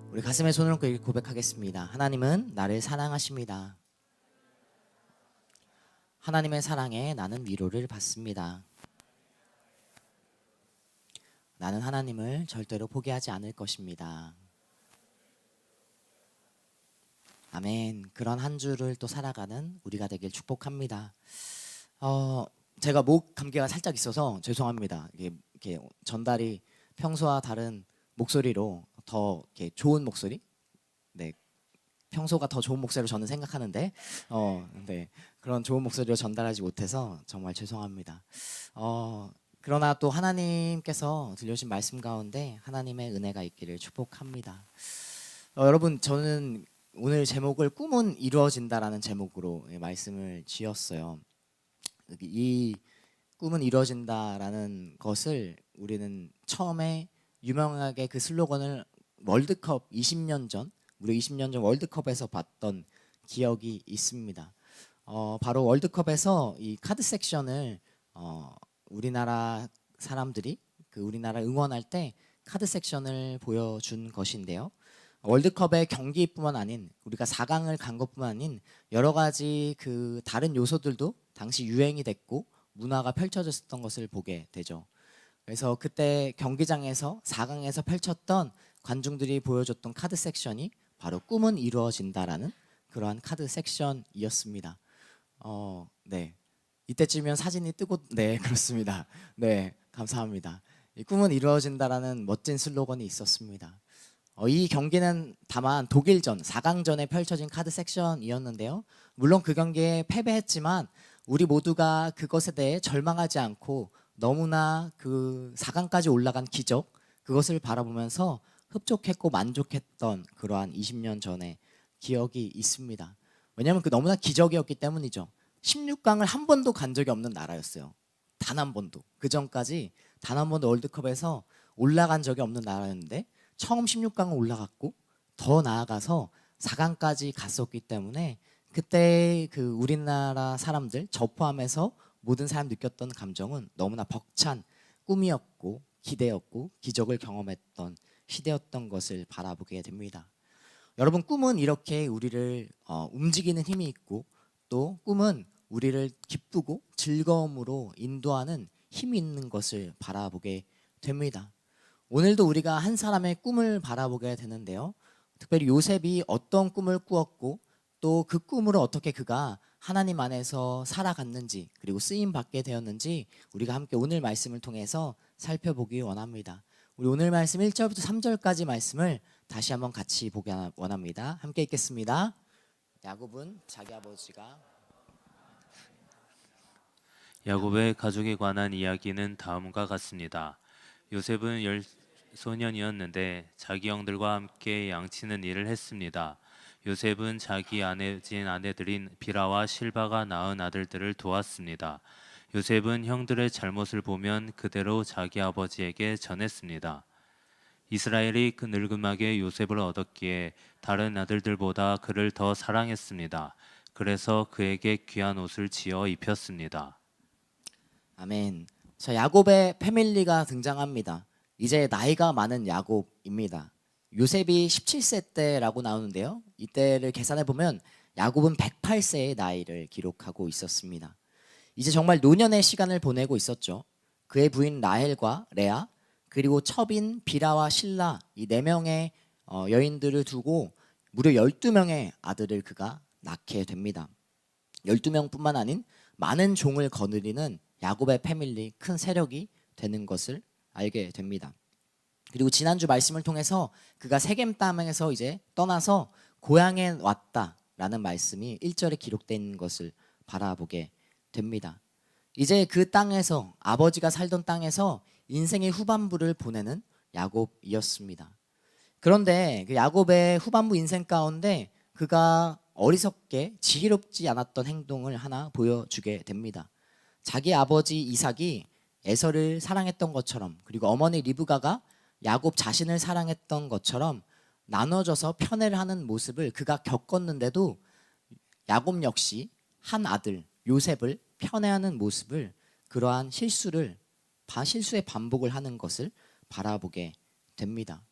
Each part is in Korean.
우리 가슴에 손을 얹고 이렇게 고백하겠습니다. 하나님은 나를 사랑하십니다. 하나님의 사랑에 나는 위로를 받습니다. 나는 하나님을 절대로 포기하지 않을 것입니다. 아멘. 그런 한 주를 또 살아가는 우리가 되길 축복합니다. 제가 목 감기가 살짝 있어서 죄송합니다. 이렇게 전달이 평소와 다른 목소리로 더 이렇게 좋은 목소리, 네, 평소가 더 좋은 목소리로 저는 생각하는데, 네, 그런 좋은 목소리로 전달하지 못해서 정말 죄송합니다. 그러나 또 하나님께서 들려주신 말씀 가운데 하나님의 은혜가 있기를 축복합니다. 여러분, 저는 오늘 제목을 꿈은 이루어진다라는 제목으로 말씀을 지었어요. 이 꿈은 이루어진다라는 것을 우리는 처음에 유명하게 그 슬로건을 월드컵 20년 전, 우리 20년 전 월드컵에서 봤던 기억이 있습니다. 바로 월드컵에서 이 카드 섹션을 우리나라 사람들이 그 우리나라 응원할 때 카드 섹션을 보여준 것인데요. 월드컵의 경기뿐만 아닌 우리가 4강을 간 것뿐만 아닌 여러 가지 그 다른 요소들도 당시 유행이 됐고 문화가 펼쳐졌었던 것을 보게 되죠. 그래서 그때 경기장에서 4강에서 펼쳤던 관중들이 보여줬던 카드 섹션이 바로 꿈은 이루어진다라는 그러한 카드 섹션이었습니다. 네. 이때쯤이면 사진이 뜨고, 네, 그렇습니다. 네, 감사합니다. 이 꿈은 이루어진다라는 멋진 슬로건이 있었습니다. 이 경기는 다만 독일전 4강전에 펼쳐진 카드 섹션이었는데요. 물론 그 경기에 패배했지만 우리 모두가 그것에 대해 절망하지 않고 너무나 그 4강까지 올라간 기적, 그것을 바라보면서 흡족했고 만족했던 그러한 20년 전의 기억이 있습니다. 왜냐하면 그 너무나 기적이었기 때문이죠. 16강을 한 번도 간 적이 없는 나라였어요. 단 한 번도. 그 전까지 단 한 번도 월드컵에서 올라간 적이 없는 나라였는데 처음 16강을 올라갔고 더 나아가서 4강까지 갔었기 때문에 그때 그 우리나라 사람들 저 포함해서 모든 사람 느꼈던 감정은 너무나 벅찬 꿈이었고 기대였고 기적을 경험했던 시대였던 것을 바라보게 됩니다. 여러분, 꿈은 이렇게 우리를 움직이는 힘이 있고 또 꿈은 우리를 기쁘고 즐거움으로 인도하는 힘이 있는 것을 바라보게 됩니다. 오늘도 우리가 한 사람의 꿈을 바라보게 되는데요. 특별히 요셉이 어떤 꿈을 꾸었고 또 그 꿈으로 어떻게 그가 하나님 안에서 살아갔는지 그리고 쓰임 받게 되었는지 우리가 함께 오늘 말씀을 통해서 살펴보기 원합니다. 우리 오늘 말씀 1절부터 3절까지 말씀을 다시 한번 같이 보기 원합니다. 함께 읽겠습니다. 야곱은 자기 아버지가 야곱의 가족에 관한 이야기는 다음과 같습니다. 요셉은 소년이었는데 자기 형들과 함께 양치는 일을 했습니다. 요셉은 자기 아내진 아내들인 비라와 실바가 낳은 아들들을 도왔습니다. 요셉은 형들의 잘못을 보면 그대로 자기 아버지에게 전했습니다. 이스라엘이 그 늙음하게 요셉을 얻었기에 다른 아들들보다 그를 더 사랑했습니다. 그래서 그에게 귀한 옷을 지어 입혔습니다. 아멘. 자, 야곱의 패밀리가 등장합니다. 이제 나이가 많은 야곱입니다. 요셉이 17세 때라고 나오는데요. 이때를 계산해 보면 야곱은 108세의 나이를 기록하고 있었습니다. 이제 정말 노년의 시간을 보내고 있었죠. 그의 부인 라헬과 레아 그리고 첩인 비라와 실라 이 네 명의 여인들을 두고 무려 12명의 아들을 그가 낳게 됩니다. 12명뿐만 아닌 많은 종을 거느리는 야곱의 패밀리 큰 세력이 되는 것을 알게 됩니다. 그리고 지난주 말씀을 통해서 그가 세겜 땅에서 이제 떠나서 고향에 왔다라는 말씀이 1절에 기록되어 있는 것을 바라보게 됩니다. 이제 그 땅에서 아버지가 살던 땅에서 인생의 후반부를 보내는 야곱이었습니다. 그런데 그 야곱의 후반부 인생 가운데 그가 어리석게 지혜롭지 않았던 행동을 하나 보여주게 됩니다. 자기 아버지 이삭이 에서를 사랑했던 것처럼 그리고 어머니 리브가가 야곱 자신을 사랑했던 것처럼 나눠져서 편애를 하는 모습을 그가 겪었는데도 야곱 역시 한 아들 요셉을 편애하는 모습을 그러한 실수의 반복을 하는 것을 바라보게 됩니다.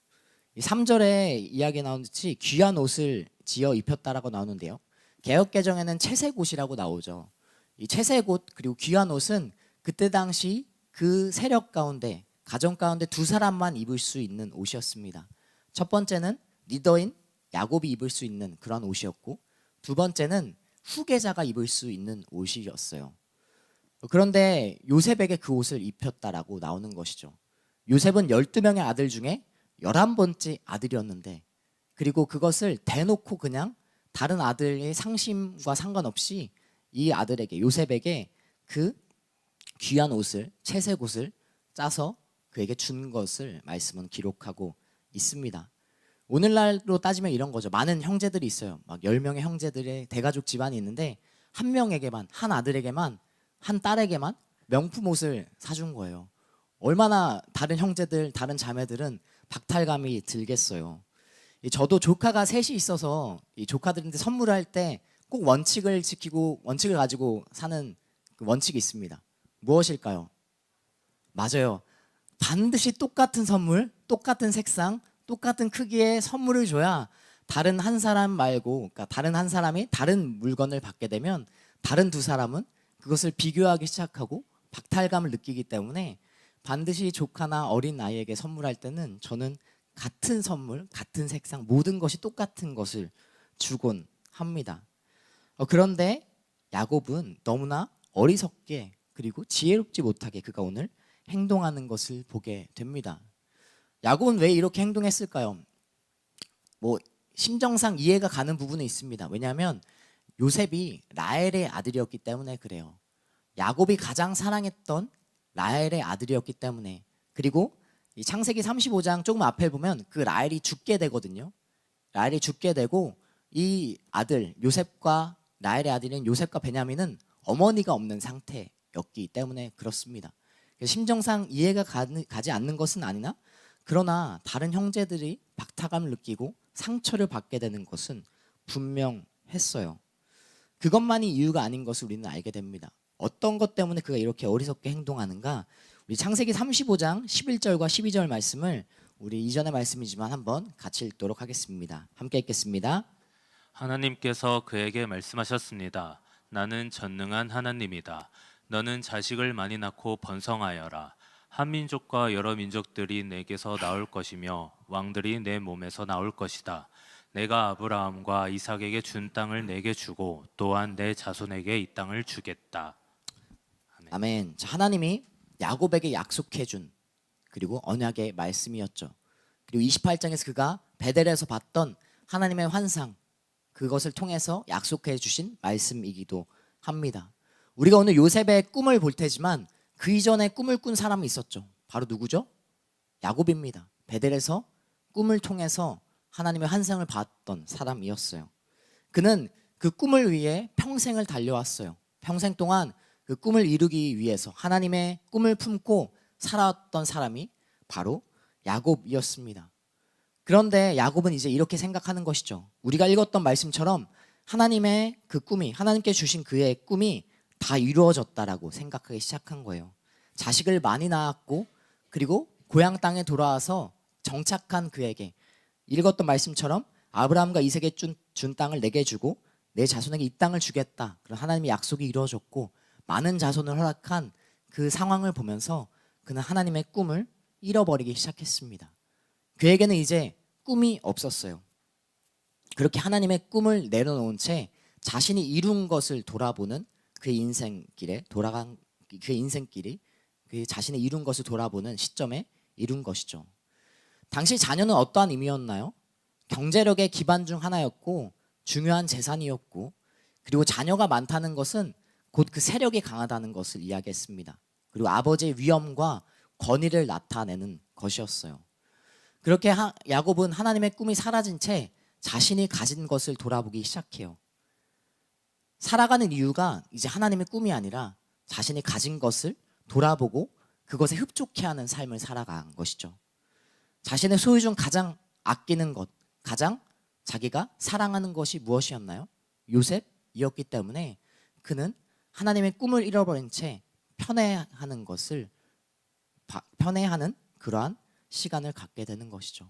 이 3절에 이야기 나오듯이 귀한 옷을 지어 입혔다라고 나오는데요. 개역 개정에는 채색 옷이라고 나오죠. 이 채색 옷 그리고 귀한 옷은 그때 당시 그 세력 가운데 가정 가운데 두 사람만 입을 수 있는 옷이었습니다. 첫 번째는 리더인 야곱이 입을 수 있는 그런 옷이었고, 두 번째는 후계자가 입을 수 있는 옷이었어요. 그런데 요셉에게 그 옷을 입혔다라고 나오는 것이죠. 요셉은 12명의 아들 중에 11번째 아들이었는데, 그리고 그것을 대놓고 그냥 다른 아들의 상심과 상관없이 이 아들에게, 요셉에게 그 귀한 옷을, 채색 옷을 짜서 그에게 준 것을 말씀은 기록하고 있습니다. 오늘날로 따지면 이런 거죠. 많은 형제들이 있어요. 막 10명의 형제들의 대가족 집안이 있는데 한 명에게만, 한 아들에게만, 한 딸에게만 명품 옷을 사준 거예요. 얼마나 다른 형제들, 다른 자매들은 박탈감이 들겠어요. 저도 조카가 셋이 있어서 이 조카들한테 선물할 때 꼭 원칙을 지키고 원칙을 가지고 사는 그 원칙이 있습니다. 무엇일까요? 맞아요. 반드시 똑같은 선물, 똑같은 색상, 똑같은 크기의 선물을 줘야 다른 한 사람 말고, 그러니까 다른 한 사람이 다른 물건을 받게 되면 다른 두 사람은 그것을 비교하기 시작하고 박탈감을 느끼기 때문에 반드시 조카나 어린 아이에게 선물할 때는 저는 같은 선물, 같은 색상, 모든 것이 똑같은 것을 주곤 합니다. 그런데 야곱은 너무나 어리석게 그리고 지혜롭지 못하게 그가 오늘 행동하는 것을 보게 됩니다. 야곱은 왜 이렇게 행동했을까요? 뭐 심정상 이해가 가는 부분은 있습니다. 왜냐하면 요셉이 라헬의 아들이었기 때문에 그래요. 야곱이 가장 사랑했던 라헬의 아들이었기 때문에, 그리고 이 창세기 35장 조금 앞에 보면 그 라헬이 죽게 되거든요. 라헬이 죽게 되고 이 아들 요셉과 라헬의 아들인 요셉과 베냐민은 어머니가 없는 상태였기 때문에 그렇습니다. 심정상 이해가 가지 않는 것은 아니나, 그러나 다른 형제들이 박탈감을 느끼고 상처를 받게 되는 것은 분명했어요. 그것만이 이유가 아닌 것을 우리는 알게 됩니다. 어떤 것 때문에 그가 이렇게 어리석게 행동하는가? 우리 창세기 35장 11절과 12절 말씀을 우리 이전의 말씀이지만 한번 같이 읽도록 하겠습니다. 함께 읽겠습니다. 하나님께서 그에게 말씀하셨습니다. 나는 전능한 하나님이다. 너는 자식을 많이 낳고 번성하여라. 한 민족과 여러 민족들이 내게서 나올 것이며 왕들이 내 몸에서 나올 것이다. 내가 아브라함과 이삭에게 준 땅을 내게 주고 또한 내 자손에게 이 땅을 주겠다. 아멘. 자, 하나님이 야곱에게 약속해준 그리고 언약의 말씀이었죠. 그리고 28장에서 그가 베델에서 봤던 하나님의 환상, 그것을 통해서 약속해 주신 말씀이기도 합니다. 우리가 오늘 요셉의 꿈을 볼 테지만 그 이전에 꿈을 꾼 사람이 있었죠. 바로 누구죠? 야곱입니다. 베델에서 꿈을 통해서 하나님의 환상을 봤던 사람이었어요. 그는 그 꿈을 위해 평생을 달려왔어요. 평생 동안 그 꿈을 이루기 위해서 하나님의 꿈을 품고 살아왔던 사람이 바로 야곱이었습니다. 그런데 야곱은 이제 이렇게 생각하는 것이죠. 우리가 읽었던 말씀처럼 하나님의 그 꿈이, 하나님께 주신 그의 꿈이 다 이루어졌다라고 생각하기 시작한 거예요. 자식을 많이 낳았고, 그리고 고향 땅에 돌아와서 정착한 그에게 읽었던 말씀처럼 아브라함과 이삭에 준 땅을 내게 주고 내 자손에게 이 땅을 주겠다, 그런 하나님의 약속이 이루어졌고 많은 자손을 허락한 그 상황을 보면서 그는 하나님의 꿈을 잃어버리기 시작했습니다. 그에게는 이제 꿈이 없었어요. 그렇게 하나님의 꿈을 내려놓은 채 자신이 이룬 것을 돌아보는 그 인생길이 그 자신이 이룬 것을 돌아보는 시점에 이룬 것이죠. 당시 자녀는 어떠한 의미였나요? 경제력의 기반 중 하나였고 중요한 재산이었고, 그리고 자녀가 많다는 것은 곧 그 세력이 강하다는 것을 이야기했습니다. 그리고 아버지의 위엄과 권위를 나타내는 것이었어요. 그렇게 야곱은 하나님의 꿈이 사라진 채 자신이 가진 것을 돌아보기 시작해요. 살아가는 이유가 이제 하나님의 꿈이 아니라 자신이 가진 것을 돌아보고 그것에 흡족해하는 삶을 살아간 것이죠. 자신의 소유 중 가장 아끼는 것, 가장 자기가 사랑하는 것이 무엇이었나요? 요셉이었기 때문에 그는 하나님의 꿈을 잃어버린 채 편애하는 그러한 시간을 갖게 되는 것이죠.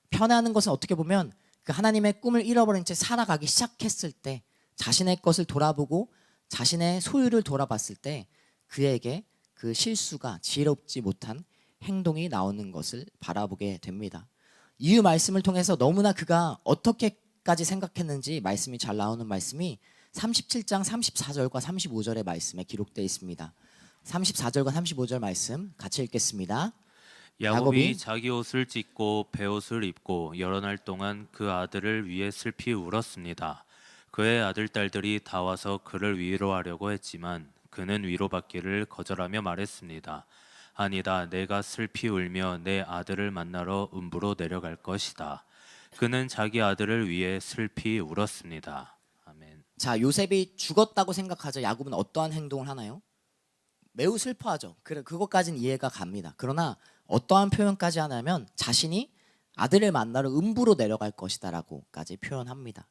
편애하는 것은 어떻게 보면 그 하나님의 꿈을 잃어버린 채 살아가기 시작했을 때 자신의 것을 돌아보고 자신의 소유를 돌아봤을 때 그에게 그 실수가 지혜롭지 못한 행동이 나오는 것을 바라보게 됩니다. 이유 말씀을 통해서 너무나 그가 어떻게까지 생각했는지 말씀이 잘 나오는 말씀이 37장 34절과 35절의 말씀에 기록되어 있습니다. 34절과 35절 말씀 같이 읽겠습니다. 야곱이 자기 옷을 찢고 베옷을 입고 여러 날 동안 그 아들을 위해 슬피 울었습니다. 그의 아들 딸들이 다 와서 그를 위로하려고 했지만 그는 위로받기를 거절하며 말했습니다. 아니다, 내가 슬피 울며 내 아들을 만나러 음부로 내려갈 것이다. 그는 자기 아들을 위해 슬피 울었습니다. 아멘. 자, 요셉이 죽었다고 생각하자 야곱은 어떠한 행동을 하나요? 매우 슬퍼하죠. 그것까지는 이해가 갑니다. 그러나 어떠한 표현까지 하냐면 자신이 아들을 만나러 음부로 내려갈 것이다라고까지 표현합니다.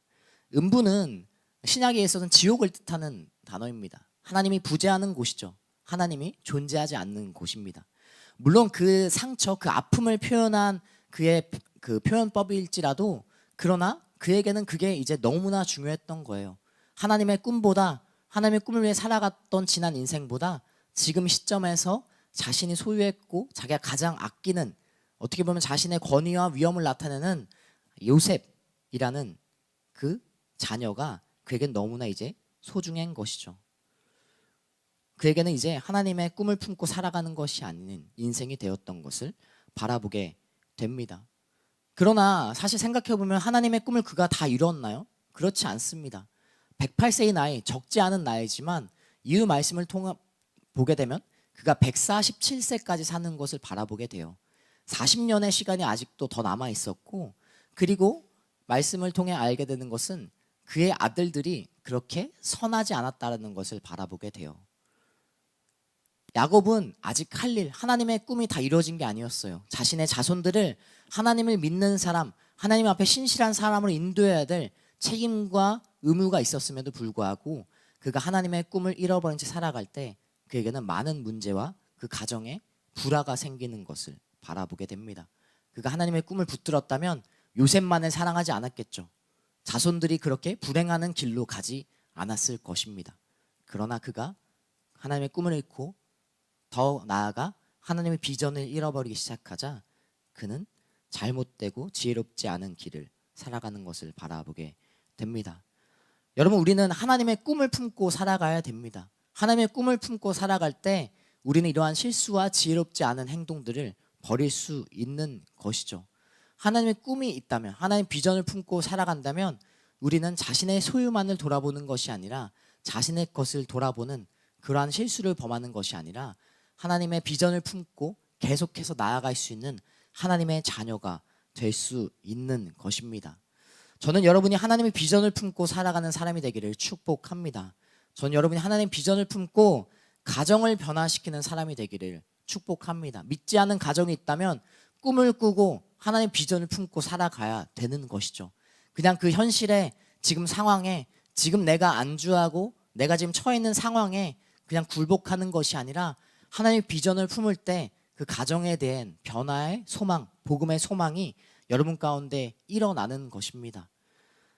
음부는 신약에 있어서는 지옥을 뜻하는 단어입니다. 하나님이 부재하는 곳이죠. 하나님이 존재하지 않는 곳입니다. 물론 그 상처, 그 아픔을 표현한 그의 그 표현법일지라도 그러나 그에게는 그게 이제 너무나 중요했던 거예요. 하나님의 꿈보다 하나님의 꿈을 위해 살아갔던 지난 인생보다 지금 시점에서 자신이 소유했고 자기가 가장 아끼는 어떻게 보면 자신의 권위와 위엄을 나타내는 요셉이라는 그 자녀가 그에겐 너무나 이제 소중한 것이죠. 그에게는 이제 하나님의 꿈을 품고 살아가는 것이 아닌 인생이 되었던 것을 바라보게 됩니다. 그러나 사실 생각해보면 하나님의 꿈을 그가 다 이루었나요? 그렇지 않습니다. 108세의 나이, 적지 않은 나이지만 이후 말씀을 통해 보게 되면 그가 147세까지 사는 것을 바라보게 돼요. 40년의 시간이 아직도 더 남아 있었고 그리고 말씀을 통해 알게 되는 것은 그의 아들들이 그렇게 선하지 않았다는 것을 바라보게 돼요. 야곱은 아직 할 일, 하나님의 꿈이 다 이루어진 게 아니었어요. 자신의 자손들을 하나님을 믿는 사람, 하나님 앞에 신실한 사람으로 인도해야 될 책임과 의무가 있었음에도 불구하고 그가 하나님의 꿈을 잃어버린 채 살아갈 때 그에게는 많은 문제와 그 가정에 불화가 생기는 것을 바라보게 됩니다. 그가 하나님의 꿈을 붙들었다면 요셉만을 사랑하지 않았겠죠. 자손들이 그렇게 불행하는 길로 가지 않았을 것입니다. 그러나 그가 하나님의 꿈을 잃고 더 나아가 하나님의 비전을 잃어버리기 시작하자 그는 잘못되고 지혜롭지 않은 길을 살아가는 것을 바라보게 됩니다. 여러분, 우리는 하나님의 꿈을 품고 살아가야 됩니다. 하나님의 꿈을 품고 살아갈 때 우리는 이러한 실수와 지혜롭지 않은 행동들을 버릴 수 있는 것이죠. 하나님의 꿈이 있다면, 하나님의 비전을 품고 살아간다면 우리는 자신의 소유만을 돌아보는 것이 아니라 자신의 것을 돌아보는 그러한 실수를 범하는 것이 아니라 하나님의 비전을 품고 계속해서 나아갈 수 있는 하나님의 자녀가 될 수 있는 것입니다. 저는 여러분이 하나님의 비전을 품고 살아가는 사람이 되기를 축복합니다. 저는 여러분이 하나님의 비전을 품고 가정을 변화시키는 사람이 되기를 축복합니다. 믿지 않은 가정이 있다면 꿈을 꾸고 하나님의 비전을 품고 살아가야 되는 것이죠. 그냥 그 현실에 지금 상황에 지금 내가 안주하고 내가 지금 처해 있는 상황에 그냥 굴복하는 것이 아니라 하나님의 비전을 품을 때 그 가정에 대한 변화의 소망, 복음의 소망이 여러분 가운데 일어나는 것입니다.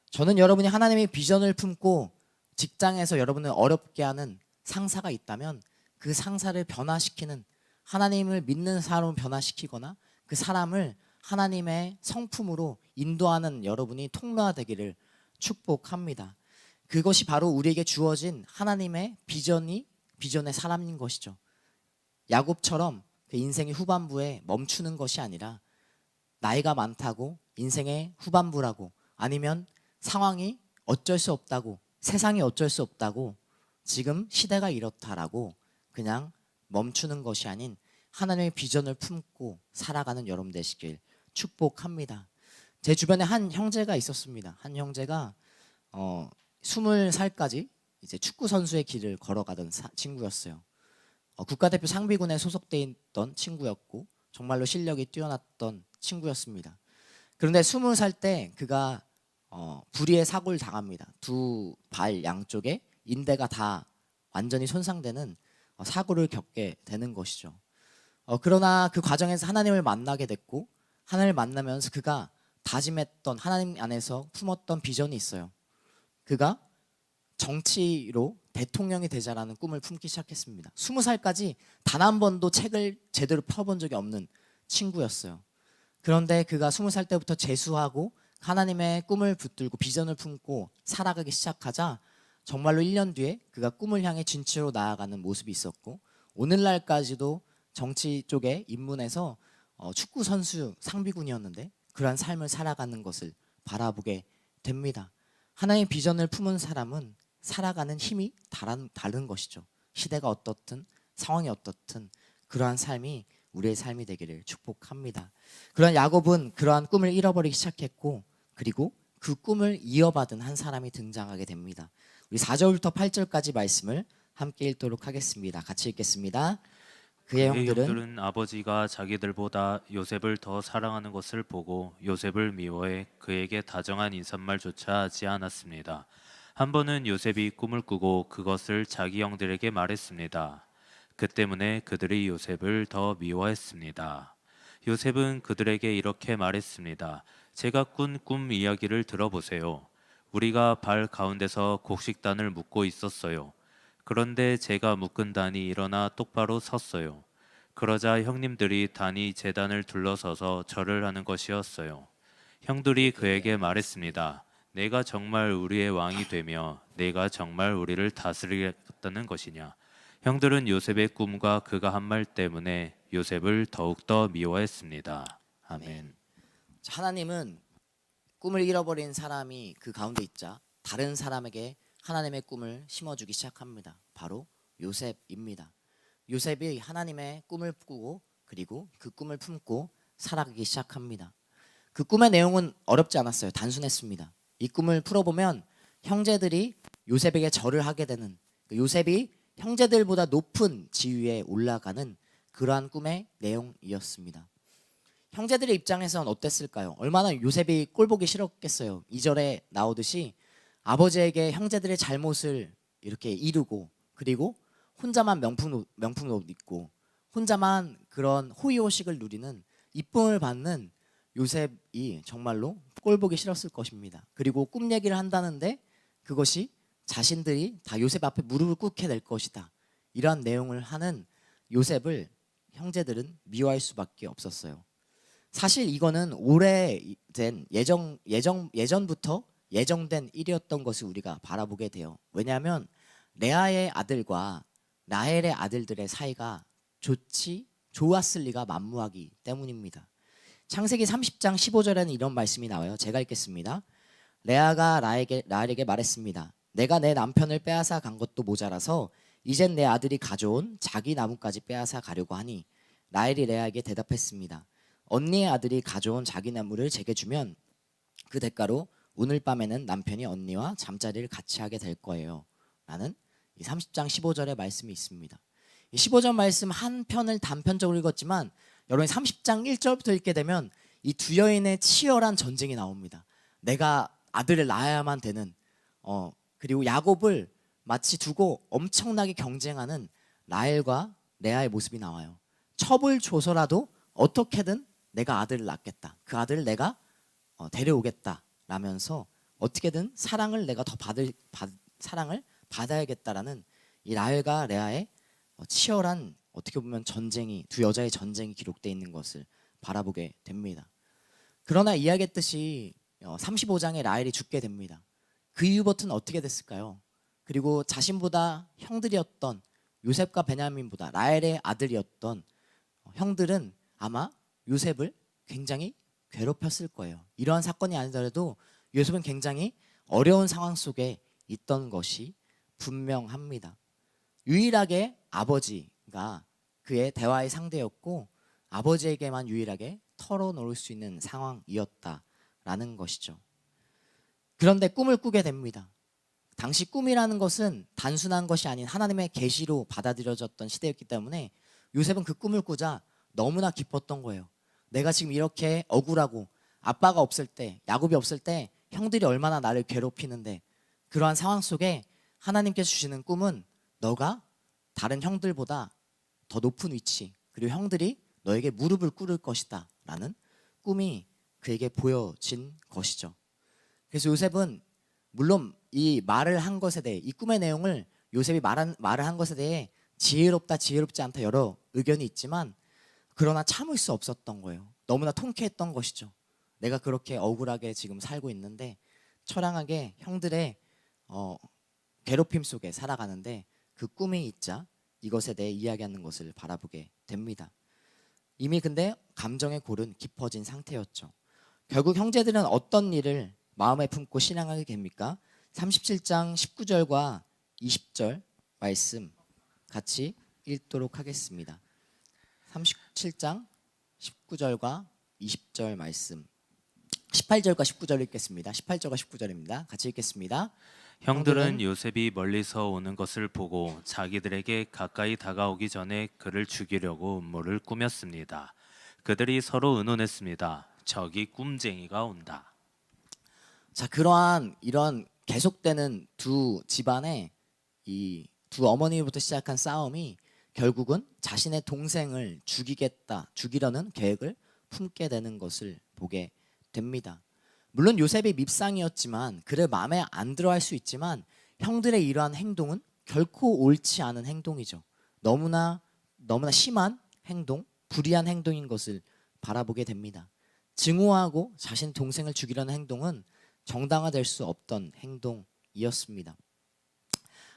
저는 여러분이 하나님의 비전을 품고 직장에서 여러분을 어렵게 하는 상사가 있다면 그 상사를 변화시키는 하나님을 믿는 사람을 변화시키거나 그 사람을 하나님의 성품으로 인도하는 여러분이 통로가 되기를 축복합니다. 그것이 바로 우리에게 주어진 하나님의 비전의 사람인 것이죠. 야곱처럼 그 인생의 후반부에 멈추는 것이 아니라 나이가 많다고 인생의 후반부라고 아니면 상황이 어쩔 수 없다고 세상이 어쩔 수 없다고 지금 시대가 이렇다라고 그냥 멈추는 것이 아닌 하나님의 비전을 품고 살아가는 여러분 되시길 축복합니다. 제 주변에 한 형제가 있었습니다. 한 형제가 20살까지 이제 축구 선수의 길을 걸어가던 친구였어요. 국가대표 상비군에 소속돼 있던 친구였고 정말로 실력이 뛰어났던 친구였습니다. 그런데 20살 때 그가 불의의 사고를 당합니다. 두 발 양쪽에 인대가 다 완전히 손상되는 사고를 겪게 되는 것이죠. 그러나 그 과정에서 하나님을 만나게 됐고 하나님을 만나면서 그가 다짐했던 하나님 안에서 품었던 비전이 있어요. 그가 정치로 대통령이 되자라는 꿈을 품기 시작했습니다. 20살까지 단 한 번도 책을 제대로 펴본 적이 없는 친구였어요. 그런데 그가 20살 때부터 재수하고 하나님의 꿈을 붙들고 비전을 품고 살아가기 시작하자 정말로 1년 뒤에 그가 꿈을 향해 진치로 나아가는 모습이 있었고, 오늘날까지도 정치 쪽에 입문해서 축구 선수 상비군이었는데 그러한 삶을 살아가는 것을 바라보게 됩니다. 하나님의 비전을 품은 사람은 살아가는 힘이 다른 것이죠. 시대가 어떻든 상황이 어떻든 그러한 삶이 우리의 삶이 되기를 축복합니다. 그러한 야곱은 그러한 꿈을 잃어버리기 시작했고, 그리고 그 꿈을 이어받은 한 사람이 등장하게 됩니다. 우리 4절부터 8절까지 말씀을 함께 읽도록 하겠습니다. 같이 읽겠습니다. 그의 형들은 아버지가 자기들보다 요셉을 더 사랑하는 것을 보고 요셉을 미워해 그에게 다정한 인사말조차 하지 않았습니다. 한 번은 요셉이 꿈을 꾸고 그것을 자기 형들에게 말했습니다. 그 때문에 그들이 요셉을 더 미워했습니다. 요셉은 그들에게 이렇게 말했습니다. 제가 꾼 꿈 이야기를 들어보세요. 우리가 발 가운데서 곡식단을 묶고 있었어요. 그런데 제가 묶은 단이 일어나 똑바로 섰어요. 그러자 형님들이 단이 제단을 둘러서서 절을 하는 것이었어요. 형들이 그에게 말했습니다. 내가 정말 우리의 왕이 되며 내가 정말 우리를 다스리겠다는 것이냐. 형들은 요셉의 꿈과 그가 한 말 때문에 요셉을 더욱더 미워했습니다. 아멘. 하나님은 꿈을 잃어버린 사람이 그 가운데 있자 다른 사람에게 하나님의 꿈을 심어주기 시작합니다. 바로 요셉입니다. 요셉이 하나님의 꿈을 꾸고 그리고 그 꿈을 품고 살아가기 시작합니다. 그 꿈의 내용은 어렵지 않았어요. 단순했습니다. 이 꿈을 풀어보면 형제들이 요셉에게 절을 하게 되는, 요셉이 형제들보다 높은 지위에 올라가는 그러한 꿈의 내용이었습니다. 형제들의 입장에선 어땠을까요? 얼마나 요셉이 꼴보기 싫었겠어요. 2절에 나오듯이 아버지에게 형제들의 잘못을 이렇게 이루고, 그리고 혼자만 명품 옷 입고 혼자만 그런 호의호식을 누리는 이쁨을 받는 요셉이 정말로 꼴보기 싫었을 것입니다. 그리고 꿈 얘기를 한다는데 그것이 자신들이 다 요셉 앞에 무릎을 꿇게 될 것이다, 이러한 내용을 하는 요셉을 형제들은 미워할 수밖에 없었어요. 사실 이거는 오래된 예전부터 예정된 일이었던 것을 우리가 바라보게 돼요. 왜냐하면 레아의 아들과 라헬의 아들들의 사이가 좋았을 리가 만무하기 때문입니다. 창세기 30장 15절에는 이런 말씀이 나와요. 제가 읽겠습니다. 레아가 라헬에게 말했습니다. 내가 내 남편을 빼앗아 간 것도 모자라서 이젠 내 아들이 가져온 자기 나무까지 빼앗아 가려고 하니, 라헬이 레아에게 대답했습니다. 언니의 아들이 가져온 자기 나무를 제게 주면 그 대가로 오늘 밤에는 남편이 언니와 잠자리를 같이 하게 될 거예요. 라는 이 30장 15절의 말씀이 있습니다. 이 15절 말씀 한 편을 단편적으로 읽었지만 여러분이 30장 1절부터 읽게 되면 이 두 여인의 치열한 전쟁이 나옵니다. 내가 아들을 낳아야만 되는, 그리고 야곱을 마치 두고 엄청나게 경쟁하는 라헬과 레아의 모습이 나와요. 첩을 줘서라도 어떻게든 내가 아들을 낳겠다, 그 아들을 내가 데려오겠다 라면서 어떻게든 사랑을 내가 더 사랑을 받아야겠다라는 이 라헬과 레아의 치열한, 어떻게 보면 전쟁이, 두 여자의 전쟁이 기록되어 있는 것을 바라보게 됩니다. 그러나 이야기했듯이 35장에 라헬이 죽게 됩니다. 그 이후부터는 어떻게 됐을까요? 그리고 자신보다 형들이었던 요셉과 베냐민보다 라헬의 아들이었던 형들은 아마 요셉을 굉장히 괴롭혔을 거예요. 이러한 사건이 아니더라도 요셉은 굉장히 어려운 상황 속에 있던 것이 분명합니다. 유일하게 아버지가 그의 대화의 상대였고 아버지에게만 유일하게 털어놓을 수 있는 상황이었다라는 것이죠. 그런데 꿈을 꾸게 됩니다. 당시 꿈이라는 것은 단순한 것이 아닌 하나님의 계시로 받아들여졌던 시대였기 때문에 요셉은 그 꿈을 꾸자 너무나 기뻤던 거예요. 내가 지금 이렇게 억울하고 아빠가 없을 때, 야곱이 없을 때 형들이 얼마나 나를 괴롭히는데, 그러한 상황 속에 하나님께서 주시는 꿈은 너가 다른 형들보다 더 높은 위치, 그리고 형들이 너에게 무릎을 꿇을 것이다 라는 꿈이 그에게 보여진 것이죠. 그래서 요셉은 물론 이 말을 한 것에 대해, 이 꿈의 내용을 요셉이 말을 한 것에 대해 지혜롭다 지혜롭지 않다 여러 의견이 있지만, 그러나 참을 수 없었던 거예요. 너무나 통쾌했던 것이죠. 내가 그렇게 억울하게 지금 살고 있는데 처량하게 형들의 괴롭힘 속에 살아가는데 그 꿈이 있자 이것에 대해 이야기하는 것을 바라보게 됩니다. 이미 근데 감정의 골은 깊어진 상태였죠. 결국 형제들은 어떤 일을 마음에 품고 신앙하게 됩니까? 37장 19절과 20절 말씀 같이 읽도록 하겠습니다. 37장 19절과 20절 말씀, 18절과 19절 읽겠습니다. 18절과 19절입니다. 같이 읽겠습니다. 형들은 요셉이 멀리서 오는 것을 보고 자기들에게 가까이 다가오기 전에 그를 죽이려고 음모를 꾸몄습니다. 그들이 서로 의논했습니다. 저기 꿈쟁이가 온다. 자, 이런 계속되는 두 집안의 이 두 어머니부터 시작한 싸움이 결국은 자신의 동생을 죽이려는 계획을 품게 되는 것을 보게 됩니다. 물론 요셉이 밉상이었지만, 그를 마음에 안 들어 할 수 있지만 형들의 이러한 행동은 결코 옳지 않은 행동이죠. 너무나 심한 행동, 불의한 행동인 것을 바라보게 됩니다. 증오하고 자신 동생을 죽이려는 행동은 정당화될 수 없던 행동이었습니다.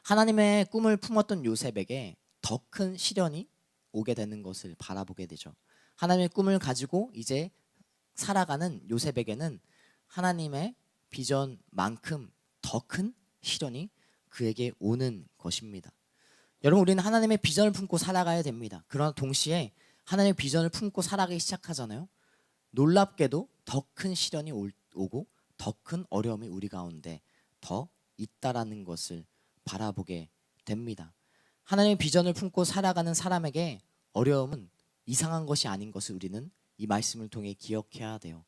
하나님의 꿈을 품었던 요셉에게 더 큰 시련이 오게 되는 것을 바라보게 되죠. 하나님의 꿈을 가지고 이제 살아가는 요셉에게는 하나님의 비전만큼 더 큰 시련이 그에게 오는 것입니다. 여러분, 우리는 하나님의 비전을 품고 살아가야 됩니다. 그러나 동시에 하나님의 비전을 품고 살아가기 시작하잖아요. 놀랍게도 더 큰 시련이 오고 더 큰 어려움이 우리 가운데 더 있다라는 것을 바라보게 됩니다. 하나님의 비전을 품고 살아가는 사람에게 어려움은 이상한 것이 아닌 것을 우리는 이 말씀을 통해 기억해야 돼요.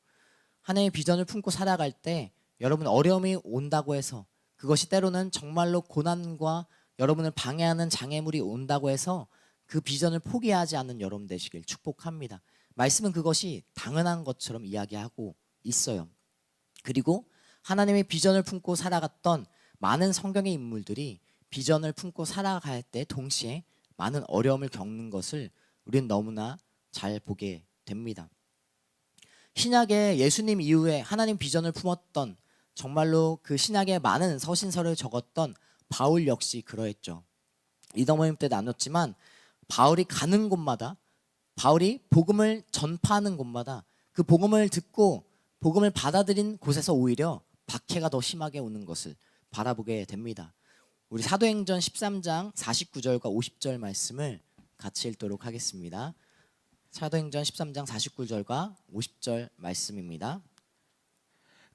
하나님의 비전을 품고 살아갈 때 여러분, 어려움이 온다고 해서 그것이 때로는 정말로 고난과 여러분을 방해하는 장애물이 온다고 해서 그 비전을 포기하지 않는 여러분 되시길 축복합니다. 말씀은 그것이 당연한 것처럼 이야기하고 있어요. 그리고 하나님의 비전을 품고 살아갔던 많은 성경의 인물들이 비전을 품고 살아갈 때 동시에 많은 어려움을 겪는 것을 우리는 너무나 잘 보게 됩니다. 신약의 예수님 이후에 하나님 비전을 품었던, 정말로 그 신약에 많은 서신서를 적었던 바울 역시 그러했죠. 리더모임 때 나눴지만 바울이 가는 곳마다, 바울이 복음을 전파하는 곳마다 그 복음을 듣고 복음을 받아들인 곳에서 오히려 박해가 더 심하게 오는 것을 바라보게 됩니다. 우리 사도행전 13장 49절과 50절 말씀을 같이 읽도록 하겠습니다. 사도행전 13장 49절과 50절 말씀입니다.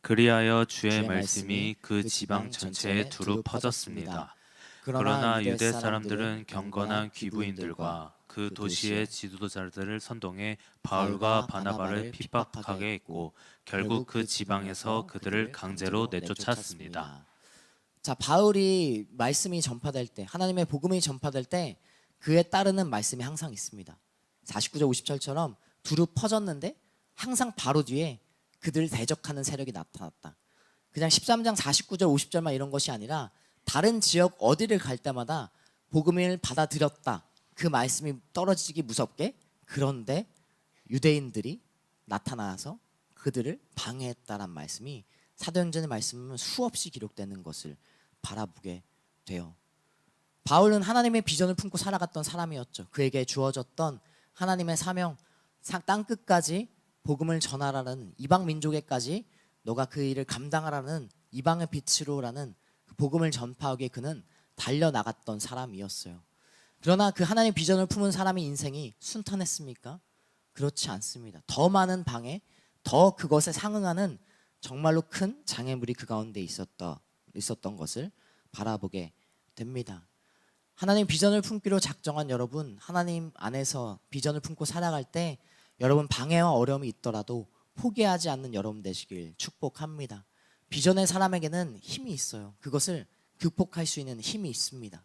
그리하여 주의 말씀이 그 지방 전체에 두루 퍼졌습니다. 그러나 유대 사람들은 경건한 귀부인들과 그 도시의 지도자들을 선동해 바울과 바나바를 핍박하게 했고 결국 그 지방에서 그들을 강제로 내쫓았습니다. 자, 바울이 말씀이 전파될 때, 하나님의 복음이 전파될 때 그에 따르는 말씀이 항상 있습니다. 49절 50절처럼 두루 퍼졌는데 항상 바로 뒤에 그들을 대적하는 세력이 나타났다. 그냥 13장 49절 50절만 이런 것이 아니라 다른 지역 어디를 갈 때마다 복음을 받아들였다. 그 말씀이 떨어지기 무섭게, 그런데 유대인들이 나타나서 그들을 방해했다란 말씀이 사도행전의 말씀은 수없이 기록되는 것을 바라보게 돼요. 바울은 하나님의 비전을 품고 살아갔던 사람이었죠. 그에게 주어졌던 하나님의 사명, 땅 끝까지 복음을 전하라는, 이방 민족에까지 너가 그 일을 감당하라는, 이방의 빛으로라는 그 복음을 전파하기에 그는 달려나갔던 사람이었어요. 그러나 그 하나님의 비전을 품은 사람의 인생이 순탄했습니까? 그렇지 않습니다. 더 많은 방해, 더 그것에 상응하는 정말로 큰 장애물이 그 가운데 있었던 것을 바라보게 됩니다. 하나님 비전을 품기로 작정한 여러분, 하나님 안에서 비전을 품고 살아갈 때 여러분 방해와 어려움이 있더라도 포기하지 않는 여러분 되시길 축복합니다. 비전의 사람에게는 힘이 있어요. 그것을 극복할 수 있는 힘이 있습니다.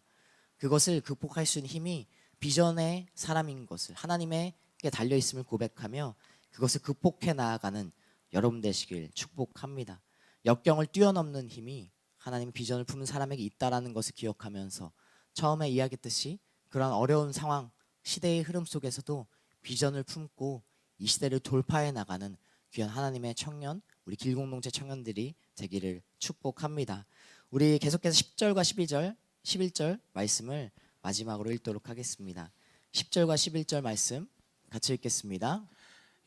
그것을 극복할 수 있는 힘이 비전의 사람인 것을, 하나님에게 달려있음을 고백하며 그것을 극복해 나아가는 여러분 되시길 축복합니다. 역경을 뛰어넘는 힘이 하나님의 비전을 품은 사람에게 있다라는 것을 기억하면서 처음에 이야기했듯이 그런 어려운 상황, 시대의 흐름 속에서도 비전을 품고 이 시대를 돌파해 나가는 귀한 하나님의 청년, 우리 길공동체 청년들이 되기를 축복합니다. 우리 계속해서 10절과 12절, 11절 말씀을 마지막으로 읽도록 하겠습니다. 10절과 11절 말씀 같이 읽겠습니다.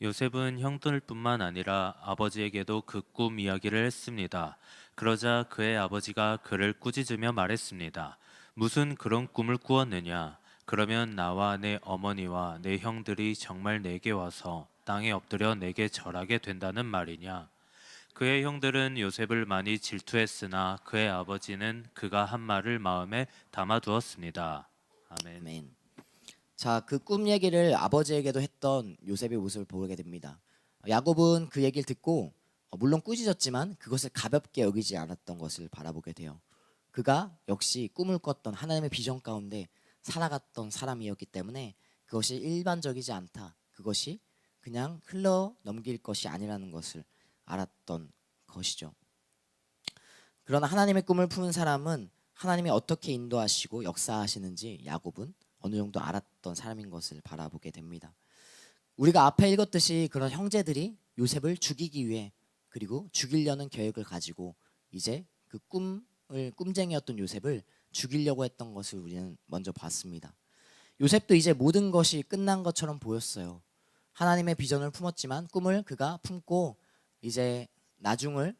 요셉은 형들뿐만 아니라 아버지에게도 그 꿈 이야기를 했습니다. 그러자 그의 아버지가 그를 꾸짖으며 말했습니다. 무슨 그런 꿈을 꾸었느냐? 그러면 나와 내 어머니와 내 형들이 정말 내게 와서 땅에 엎드려 내게 절하게 된다는 말이냐? 그의 형들은 요셉을 많이 질투했으나 그의 아버지는 그가 한 말을 마음에 담아두었습니다. 아멘. 아멘. 자, 그 꿈 얘기를 아버지에게도 했던 요셉의 모습을 보게 됩니다. 야곱은 그 얘기를 듣고 물론 꾸짖었지만 그것을 가볍게 여기지 않았던 것을 바라보게 돼요. 그가 역시 꿈을 꿨던 하나님의 비전 가운데 살아갔던 사람이었기 때문에 그것이 일반적이지 않다. 그것이 그냥 흘러 넘길 것이 아니라는 것을 알았던 것이죠. 그러나 하나님의 꿈을 품은 사람은 하나님이 어떻게 인도하시고 역사하시는지 야곱은 어느 정도 알았던 사람인 것을 바라보게 됩니다. 우리가 앞에 읽었듯이 그런 형제들이 요셉을 죽이기 위해 그리고 죽이려는 계획을 가지고 이제 그 꿈쟁이였던 요셉을 죽이려고 했던 것을 우리는 먼저 봤습니다. 요셉도 이제 모든 것이 끝난 것처럼 보였어요. 하나님의 비전을 품었지만 꿈을 그가 품고 이제 나중을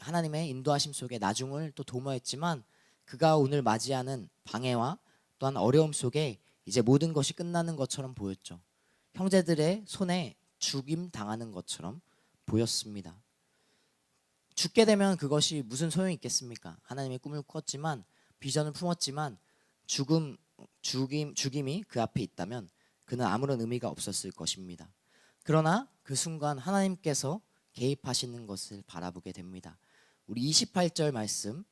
하나님의 인도하심 속에 나중을 또 도모했지만 그가 오늘 맞이하는 방해와 또한 어려움 속에 이제 모든 것이 끝나는 것처럼 보였죠. 형제들의 손에 죽임 당하는 것처럼 보였습니다. 죽게 되면 그것이 무슨 소용이 있겠습니까? 하나님의 꿈을 꿨지만 비전을 품었지만 죽임이 그 앞에 있다면 그는 아무런 의미가 없었을 것입니다. 그러나 그 순간 하나님께서 개입하시는 것을 바라보게 됩니다. 우리 28절 말씀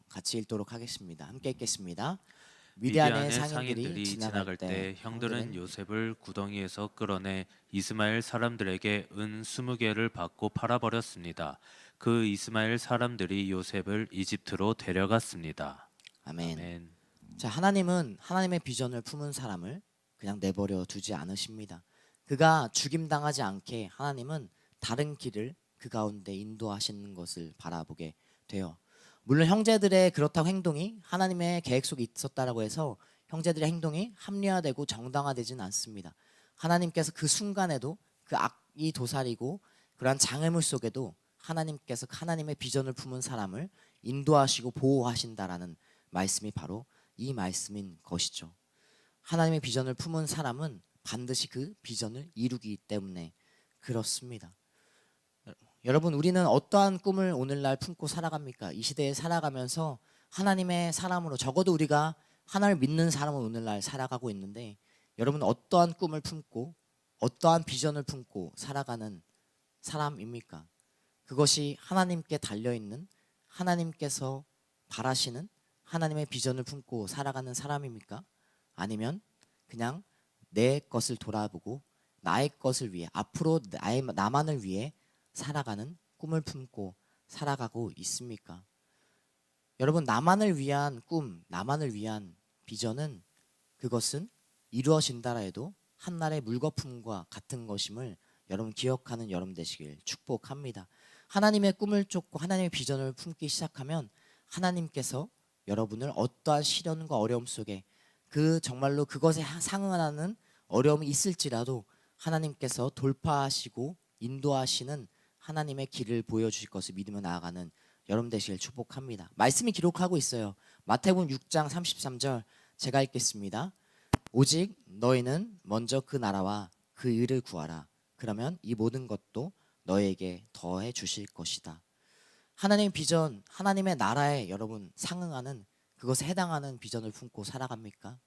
같이 읽도록 하겠습니다. 함께 읽겠습니다. 미디안의 상인들이 지나갈 때 형들은 형들은 요셉을 구덩이에서 끌어내 이스마엘 사람들에게 은 20개를 받고 팔아버렸습니다. 그 이스마엘 사람들이 요셉을 이집트로 데려갔습니다. 아멘. 아멘. 자, 하나님은 하나님의 비전을 품은 사람을 그냥 내버려 두지 않으십니다. 그가 죽임당하지 않게 하나님은 다른 길을 그 가운데 인도하시는 것을 바라보게 돼요. 물론 형제들의 그렇다고 행동이 하나님의 계획 속에 있었다라고 해서 형제들의 행동이 합리화되고 정당화되지는 않습니다. 하나님께서 그 순간에도 그 악이 도사리고 그러한 장애물 속에도 하나님께서 하나님의 비전을 품은 사람을 인도하시고 보호하신다라는 말씀이 바로 이 말씀인 것이죠. 하나님의 비전을 품은 사람은 반드시 그 비전을 이루기 때문에 그렇습니다. 여러분, 우리는 어떠한 꿈을 오늘날 품고 살아갑니까? 이 시대에 살아가면서 하나님의 사람으로 적어도 우리가 하나님을 믿는 사람은 오늘날 살아가고 있는데 여러분 어떠한 꿈을 품고 어떠한 비전을 품고 살아가는 사람입니까? 그것이 하나님께 달려있는 하나님께서 바라시는 하나님의 비전을 품고 살아가는 사람입니까? 아니면 그냥 내 것을 돌아보고 나의 것을 위해 앞으로 나만을 위해 살아가는 꿈을 품고 살아가고 있습니까? 여러분, 나만을 위한 꿈, 나만을 위한 비전은 그것은 이루어진다라 해도 한날의 물거품과 같은 것임을 여러분 기억하는 여러분 되시길 축복합니다. 하나님의 꿈을 쫓고 하나님의 비전을 품기 시작하면 하나님께서 여러분을 어떠한 시련과 어려움 속에 그 정말로 그것에 상응하는 어려움이 있을지라도 하나님께서 돌파하시고 인도하시는 하나님의 길을 보여주실 것을 믿으며 나아가는 여러분 되시길 축복합니다. 말씀이 기록하고 있어요. 마태복음 6장 33절 제가 읽겠습니다. 오직 너희는 먼저 그 나라와 그 의를 구하라. 그러면 이 모든 것도 너에게 더해 주실 것이다. 하나님의 비전, 하나님의 나라에 여러분 상응하는 그것에 해당하는 비전을 품고 살아갑니까?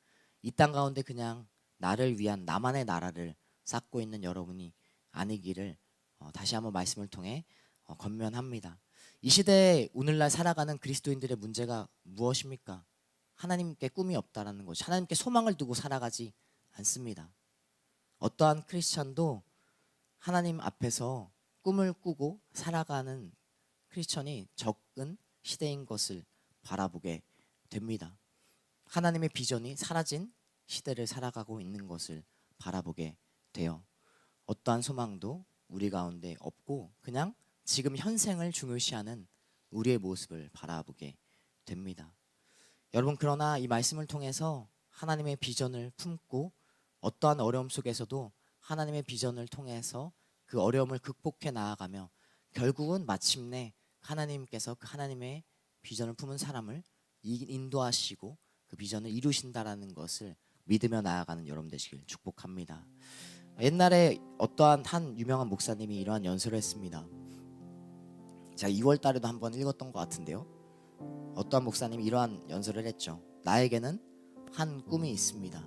이 땅 가운데 그냥 나를 위한 나만의 나라를 쌓고 있는 여러분이 아니기를 다시 한번 말씀을 통해 권면합니다. 이 시대에 오늘날 살아가는 그리스도인들의 문제가 무엇입니까? 하나님께 꿈이 없다라는 것이, 하나님께 소망을 두고 살아가지 않습니다. 어떠한 크리스찬도 하나님 앞에서 꿈을 꾸고 살아가는 크리스천이 적은 시대인 것을 바라보게 됩니다. 하나님의 비전이 사라진 시대를 살아가고 있는 것을 바라보게 돼요. 어떠한 소망도 우리 가운데 없고 그냥 지금 현생을 중요시하는 우리의 모습을 바라보게 됩니다. 여러분, 그러나 이 말씀을 통해서 하나님의 비전을 품고 어떠한 어려움 속에서도 하나님의 비전을 통해서 그 어려움을 극복해 나아가며 결국은 마침내 하나님께서 그 하나님의 비전을 품은 사람을 인도하시고 그 비전을 이루신다라는 것을 믿으며 나아가는 여러분 되시길 축복합니다. 옛날에 어떠한 한 유명한 목사님이 이러한 연설을 했습니다. 제가 2월 달에도 한번 읽었던 것 같은데요. 어떠한 목사님이 이러한 연설을 했죠. 나에게는 한 꿈이 있습니다.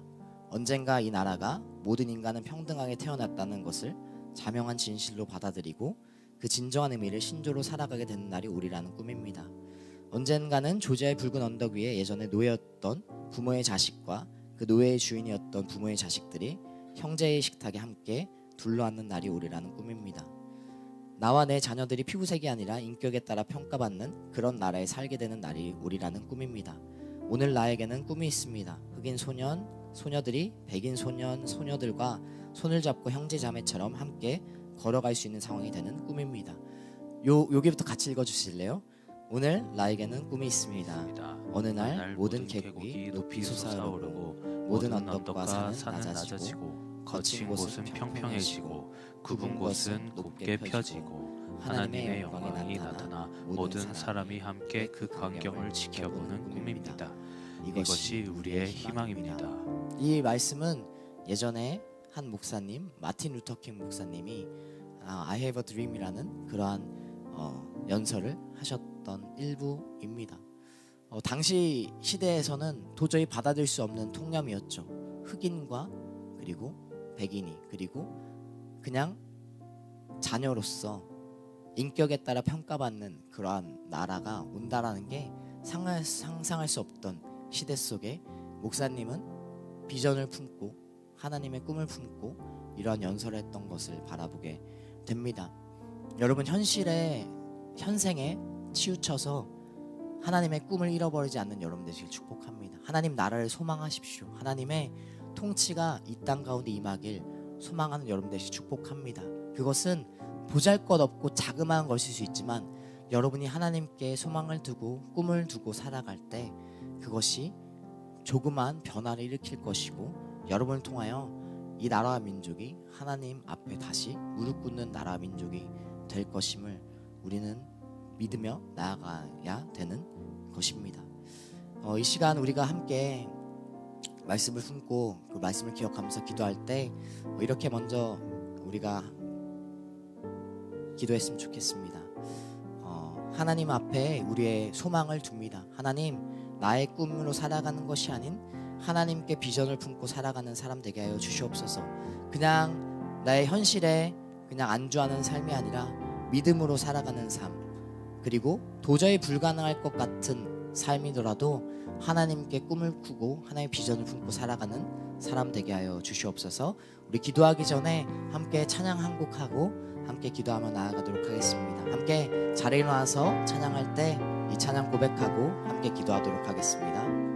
언젠가 이 나라가 모든 인간은 평등하게 태어났다는 것을 자명한 진실로 받아들이고 그 진정한 의미를 신조로 살아가게 되는 날이 오리라는 꿈입니다. 언젠가는 조지아의 붉은 언덕 위에 예전에 노예였던 부모의 자식과 그 노예의 주인이었던 부모의 자식들이 형제의 식탁에 함께 둘러앉는 날이 오리라는 꿈입니다. 나와 내 자녀들이 피부색이 아니라 인격에 따라 평가받는 그런 나라에 살게 되는 날이 오리라는 꿈입니다. 오늘 나에게는 꿈이 있습니다. 흑인 소년, 소녀들이 백인 소년, 소녀들과 손을 잡고 형제 자매처럼 함께 걸어갈 수 있는 상황이 되는 꿈입니다. 여기부터 같이 읽어주실래요? 오늘 나에게는 꿈이 있습니다. 어느 날 모든 계곡이 높이 솟아오르고 모든 언덕과 산은 낮아지고 거친 곳은 평평해지고 굽은 곳은 높게 펴지고 하나님의 영광이 나타나 모든 사람이 함께 그 광경을 지켜보는 꿈입니다. 이것이 우리의 희망입니다. 이 말씀은 예전에 한 목사님, 마틴 루터킹 목사님이 I have a dream이라는 그러한 연설을 하셨던 일부입니다. 당시 시대에서는 도저히 받아들일 수 없는 통념이었죠. 흑인과 그리고 백인이 그리고 그냥 자녀로서 인격에 따라 평가받는 그러한 나라가 온다라는 게 상상할 수 없던 시대 속에 목사님은 비전을 품고 하나님의 꿈을 품고 이러한 연설을 했던 것을 바라보게 됩니다. 여러분, 현생에 치우쳐서 하나님의 꿈을 잃어버리지 않는 여러분 되시길 축복합니다. 하나님 나라를 소망하십시오. 하나님의 통치가 이 땅 가운데 임하길 소망하는 여러분 되시길 축복합니다. 그것은 보잘것없고 자그마한 것일 수 있지만 여러분이 하나님께 소망을 두고 꿈을 두고 살아갈 때 그것이 조그만 변화를 일으킬 것이고 여러분을 통하여 이 나라와 민족이 하나님 앞에 다시 무릎 꿇는 나라와 민족이 될 것임을 우리는 믿으며 나아가야 되는 것입니다. 이 시간 우리가 함께 말씀을 품고 그 말씀을 기억하면서 기도할 때 이렇게 먼저 우리가 기도했으면 좋겠습니다. 하나님 앞에 우리의 소망을 둡니다. 하나님, 나의 꿈으로 살아가는 것이 아닌 하나님께 비전을 품고 살아가는 사람 되게 하여 주시옵소서. 그냥 나의 현실에 그냥 안주하는 삶이 아니라 믿음으로 살아가는 삶, 그리고 도저히 불가능할 것 같은 삶이더라도 하나님께 꿈을 꾸고 하나님의 비전을 품고 살아가는 사람 되게 하여 주시옵소서. 우리 기도하기 전에 함께 찬양 한 곡하고 함께 기도하며 나아가도록 하겠습니다. 함께 자리에 일어나서 찬양할 때 이 찬양 고백하고 함께 기도하도록 하겠습니다.